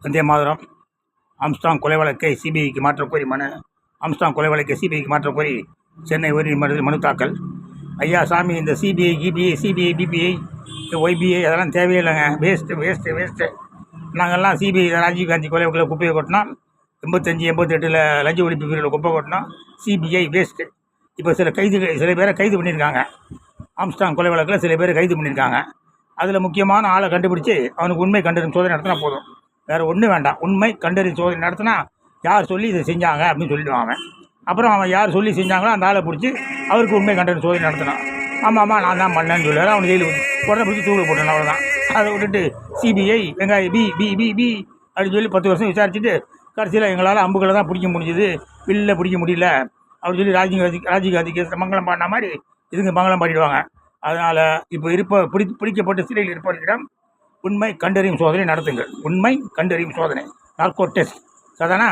Vande Mataram. Armstrong கொலை வழக்கை சிபிஐக்கு மாற்றக்கோரி மனு. ஆம்ஸ்ட்ராங் கொலை வழக்கை சிபிஐக்கு மாற்றக்கோரி சென்னை உயர்நீதிமன்றத்தில் மனு தாக்கல். ஐயா சாமி, இந்த சிபிஐ பிபிஐ ஒய்பிஐ அதெல்லாம் தேவையில்லைங்க. வேஸ்ட்டு. நாங்கள்லாம் சிபிஐ ராஜீவ்காந்தி கொலை வழக்கில் குப்பையை கொட்டினோம். 85-88 லஞ்ச ஒழிப்பு பிரிவில் குப்பை கொட்டினோம். CBI waste. இப்போ சில பேரை கைது பண்ணியிருக்காங்க. ஆம்ஸ்ட்ராங் கொலை வழக்கில் சில பேரை கைது பண்ணியிருக்காங்க. அதில் முக்கியமான ஆளை கண்டுபிடிச்சி அவனுக்கு உண்மை கண்டறியும் சோதனை நடத்தினா போதும். வேறு ஒன்றும் வேண்டாம். உண்மை கண்டறியும் சோதனை நடத்தினா யார் சொல்லி இதை செஞ்சாங்க அப்படின்னு சொல்லிவிடுவாங்க. அப்புறம் அவன் யார் சொல்லி செஞ்சாங்களோ அந்த ஆளை பிடிச்சி அவருக்கு உண்மை கண்டறியும் சோதனை நடத்தினான். ஆமாம் நான் தான் பண்ணேன்னு சொல்லுவார். அவன் ஜெயிலுக்கு உடனே பிடிச்சி தூக்கில் போட்டேன். அவ்வளோதான். அதை விட்டுட்டு சிபிஐ வெங்காய பி அப்படின்னு சொல்லி 10 வருஷம் விசாரிச்சுட்டு கடைசியில் எங்களால் அம்புகளை தான் பிடிக்க முடிஞ்சுது, வெளியில் பிடிக்க முடியல அப்படின்னு சொல்லி ராஜீவ்காந்தி கேஸ் மங்களம் பாடின மாதிரி இதுங்க மங்களம் பாடிடுவாங்க. அதனால் இப்போ பிடிக்கப்பட்டு சிறையில் இருப்பவர்களிடம் உண்மை கண்டறியும் சோதனை நடத்துங்கள். உண்மை கண்டறியும் சோதனை, நார்கோ டெஸ்ட். சரிதானா?